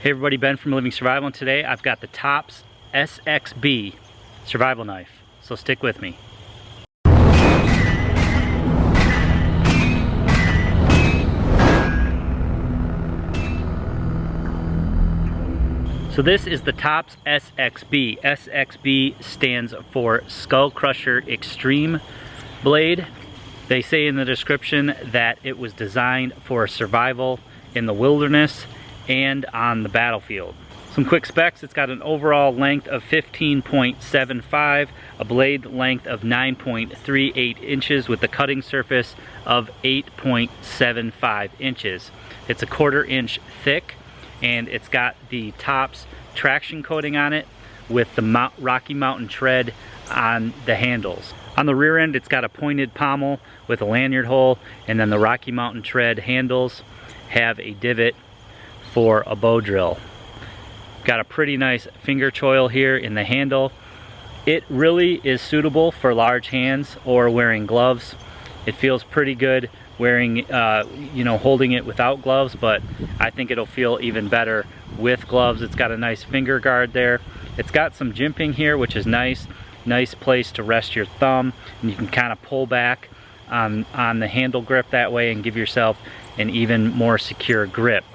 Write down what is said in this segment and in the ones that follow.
Hey everybody, Ben from Living Survival, and today I've got the Tops SXB survival knife, so stick with me. So this is the Tops SXB. SXB stands for Skullcrusher Extreme Blade. They say in the description that it was designed for survival in the wilderness and on the battlefield. Some quick specs: it's got an overall length of 15.75, a blade length of 9.38 inches with a cutting surface of 8.75 inches. It's a 1/4 inch thick, and it's got the Tops traction coating on it with the Rocky Mountain tread on the handles. On the rear end, it's got a pointed pommel with a lanyard hole, and then the Rocky Mountain tread handles have a divot for a bow drill. Got a pretty nice finger choil here in the handle. It really is suitable for large hands or wearing gloves. It feels pretty good wearing, holding it without gloves, but I think it'll feel even better with gloves. It's got a nice finger guard there. It's got some jimping here, which is nice. Nice place to rest your thumb, and you can kind of pull back on the handle grip that way and give yourself an even more secure grip.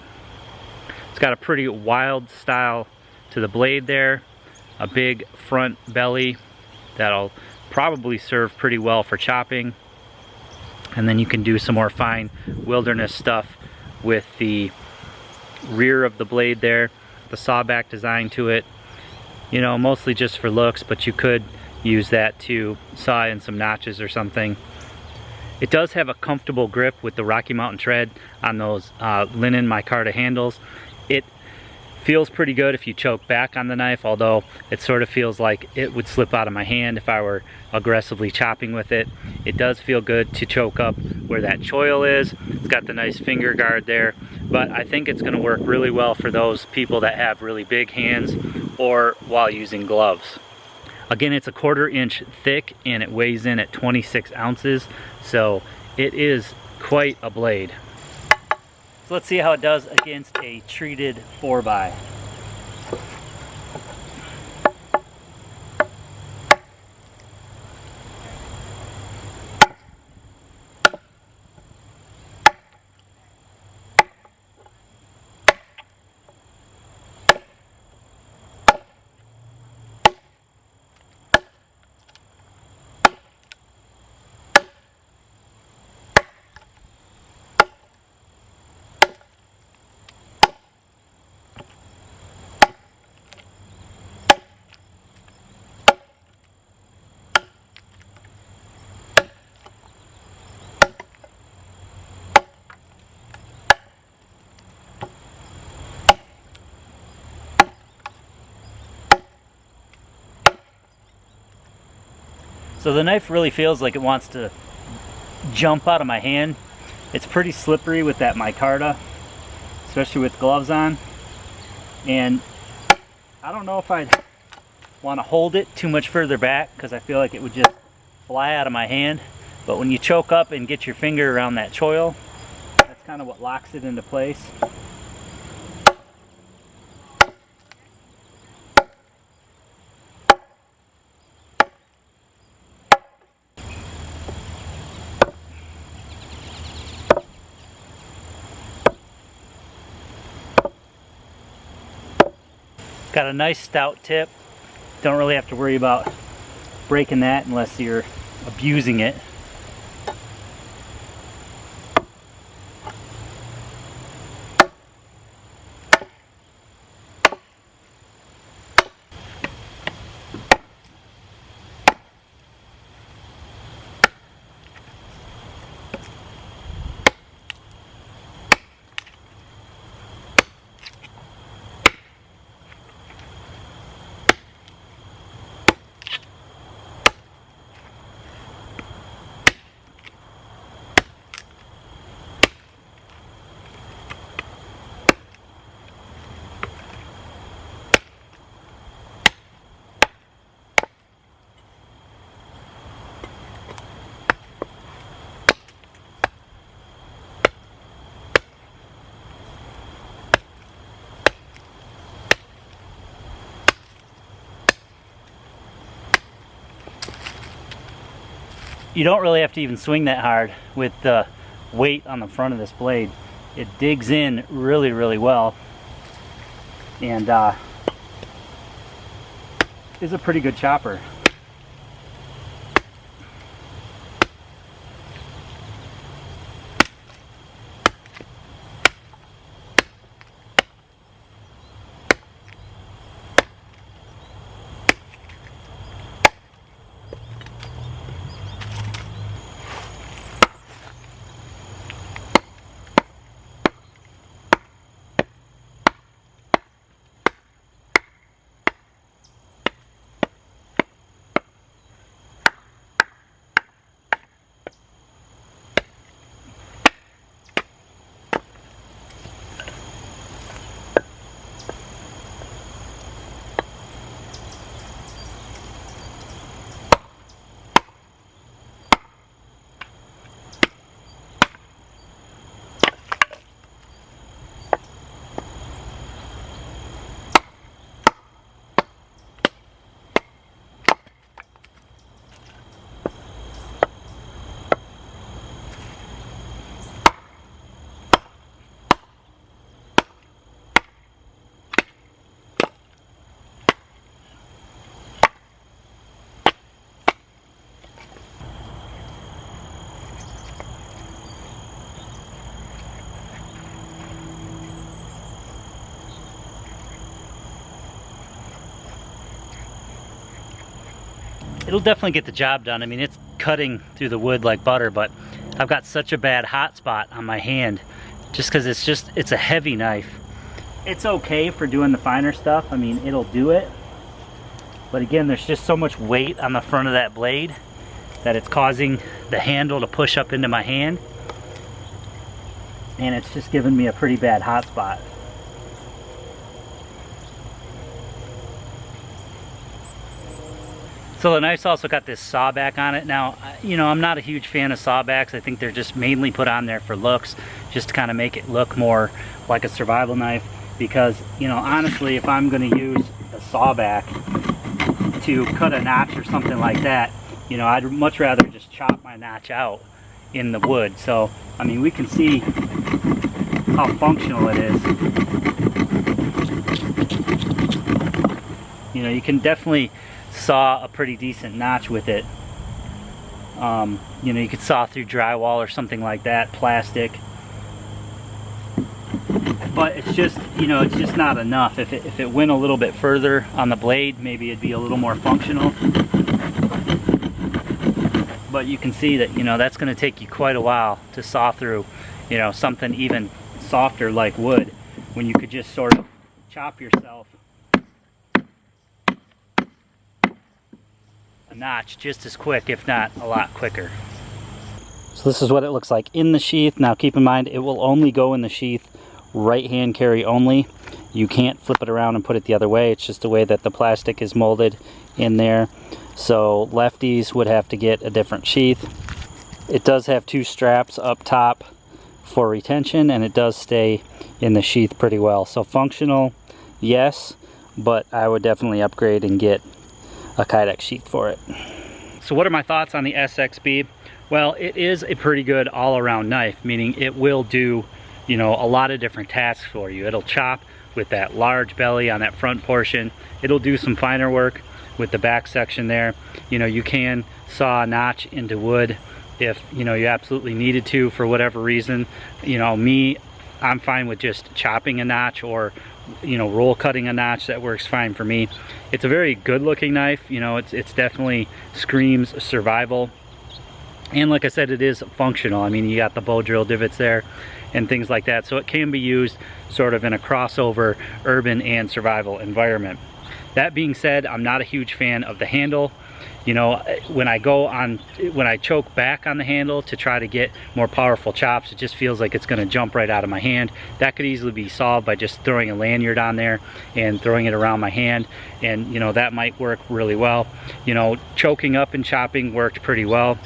It's got a pretty wild style to the blade there, a big front belly that'll probably serve pretty well for chopping, and then you can do some more fine wilderness stuff with the rear of the blade there. The sawback design to it, mostly just for looks, but you could use that to saw in some notches or something. It does have a comfortable grip with the Rocky Mountain tread on those linen micarta handles. It feels pretty good if you choke back on the knife, although it sort of feels like it would slip out of my hand if I were aggressively chopping with it. It does feel good to choke up where that choil is. It's got the nice finger guard there, but I think it's going to work really well for those people that have really big hands or while using gloves. Again, it's a 1/4 inch thick, and it weighs in at 26 ounces, so it is quite a blade. So let's see how it does against a treated 4x. So the knife really feels like it wants to jump out of my hand. It's pretty slippery with that micarta, especially with gloves on. And I don't know if I'd want to hold it too much further back, because I feel like it would just fly out of my hand. But when you choke up and get your finger around that choil, that's kind of what locks it into place. Got a nice stout tip. Don't really have to worry about breaking that unless you're abusing it. you don't really have to even swing that hard with the weight on the front of this blade. It digs in really, really well, and is a pretty good chopper. It'll definitely get the job done. I mean, it's cutting through the wood like butter, but I've got such a bad hot spot on my hand just because it's a heavy knife. It's okay for doing the finer stuff. I mean, it'll do it. But again, there's just so much weight on the front of that blade that it's causing the handle to push up into my hand. And it's just giving me a pretty bad hot spot. So the knife's also got this sawback on it. Now, you know, I'm not a huge fan of sawbacks. I think they're just mainly put on there for looks, just to kind of make it look more like a survival knife. Because, you know, honestly, if I'm going to use a sawback to cut a notch or something like that, you know, I'd much rather just chop my notch out in the wood. So, I mean, we can see how functional it is. You know, you can definitely saw a pretty decent notch with it. You know, you could saw through drywall or something like that, plastic. But it's just, you know, it's just not enough. If it went a little bit further on the blade, maybe it'd be a little more functional. But you can see that, you know, that's going to take you quite a while to saw through, you know, something even softer like wood, when you could just sort of chop yourself a notch just as quick, if not a lot quicker. So this is what it looks like in the sheath. Now keep in mind, it will only go in the sheath right hand carry only. You can't flip it around and put it the other way. It's just the way that the plastic is molded in there. So lefties would have to get a different sheath. It does have two straps up top for retention, and it does stay in the sheath pretty well. So functional, yes, but I would definitely upgrade and get a Kydex sheath for it. So what are my thoughts on the SXB? Well, it is a pretty good all-around knife, meaning it will do, you know, a lot of different tasks for you. It'll chop with that large belly on that front portion. It'll do some finer work with the back section there. You know, you can saw a notch into wood if, you know, you absolutely needed to for whatever reason. You know, I'm fine with just chopping a notch, or, you know, roll cutting a notch. That works fine for me. It's a very good looking knife. You know, it's definitely screams survival. And like I said, it is functional. I mean, you got the bow drill divots there and things like that. So it can be used sort of in a crossover urban and survival environment. That being said, I'm not a huge fan of the handle. You know, when I choke back on the handle to try to get more powerful chops, it just feels like it's going to jump right out of my hand. That could easily be solved by just throwing a lanyard on there and throwing it around my hand, and, you know, that might work really well. You know, choking up and chopping worked pretty well.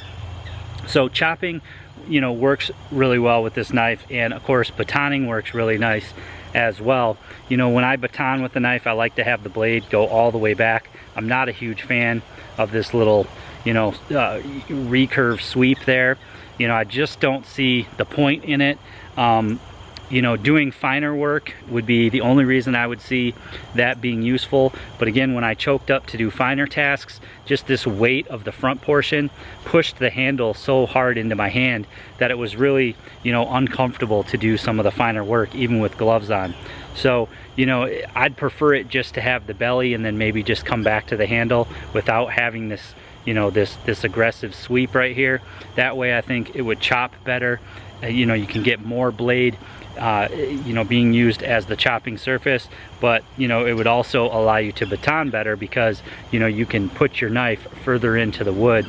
So chopping, you know, works really well with this knife, and of course batoning works really nice as well. You know, when I baton with the knife, I like to have the blade go all the way back. I'm not a huge fan of this little, recurve sweep there. I just don't see the point in it. Doing finer work would be the only reason I would see that being useful. But again, when I choked up to do finer tasks, just this weight of the front portion pushed the handle so hard into my hand that it was really, uncomfortable to do some of the finer work, even with gloves on. So, I'd prefer it just to have the belly and then maybe just come back to the handle without having this, this aggressive sweep right here. That way I think it would chop better. You can get more blade being used as the chopping surface, but it would also allow you to baton better because you can put your knife further into the wood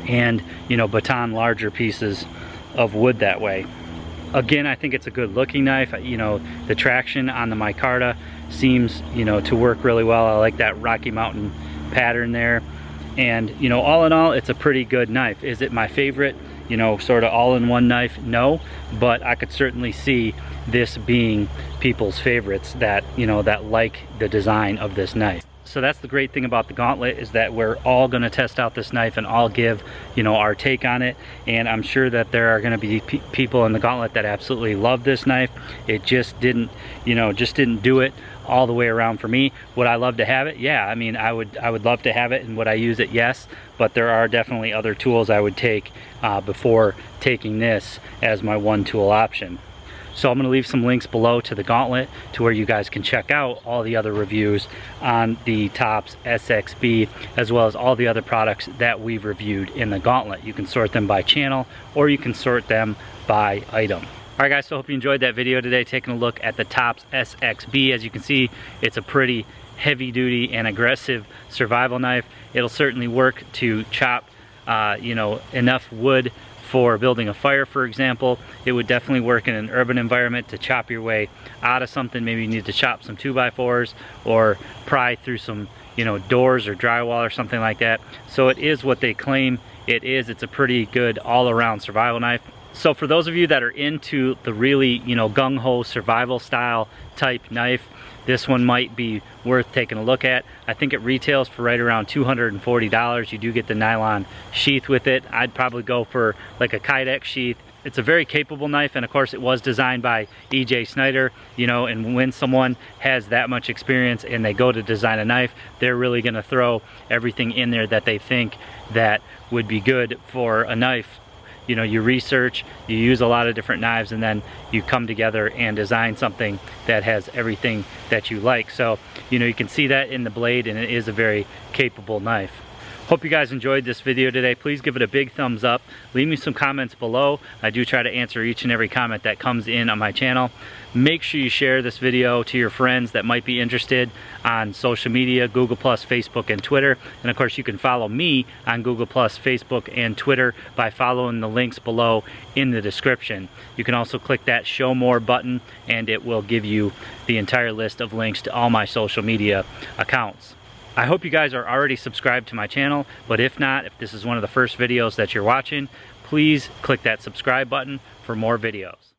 and baton larger pieces of wood that way. Again, I think it's a good looking knife. The traction on the micarta seems to work really well. I like that Rocky Mountain pattern there, and all in all, it's a pretty good knife. Is it my favorite sort of all-in-one knife? No, but I could certainly see this being people's favorites that that like the design of this knife. So that's the great thing about the Gauntlet, is that we're all going to test out this knife and all give our take on it. And I'm sure that there are going to be people in the Gauntlet that absolutely love this knife. It just didn't do it all the way around for me. Would I love to have it? Yeah, I mean, I would love to have it. And would I use it? Yes, but there are definitely other tools I would take before taking this as my one tool option. So I'm going to leave some links below to the Gauntlet to where you guys can check out all the other reviews on the Tops SXB, as well as all the other products that we've reviewed in the Gauntlet. You can sort them by channel, or you can sort them by item. Alright guys, so hope you enjoyed that video today, taking a look at the Tops SXB. As you can see, it's a pretty heavy duty and aggressive survival knife. It'll certainly work to chop enough wood for building a fire, for example. It would definitely work in an urban environment to chop your way out of something. Maybe you need to chop some 2x4s or pry through some doors or drywall or something like that. So it is what they claim it is. It's a pretty good all-around survival knife. So for those of you that are into the really gung-ho survival style type knife, this one might be worth taking a look at. I think it retails for right around $240. You do get the nylon sheath with it. I'd probably go for like a Kydex sheath. It's a very capable knife, and of course it was designed by E.J. Snyder, and when someone has that much experience and they go to design a knife, they're really gonna throw everything in there that they think that would be good for a knife. You research, you use a lot of different knives, and then you come together and design something that has everything that you like. So, you can see that in the blade, and it is a very capable knife. Hope you guys enjoyed this video today. Please give it a big thumbs up. Leave me some comments below. I do try to answer each and every comment that comes in on my channel. Make sure you share this video to your friends that might be interested on social media, Google+, Facebook, and Twitter. And of course, you can follow me on Google+, Facebook, and Twitter by following the links below in the description. You can also click that Show More button, and it will give you the entire list of links to all my social media accounts. I hope you guys are already subscribed to my channel, but if not, if this is one of the first videos that you're watching, please click that subscribe button for more videos.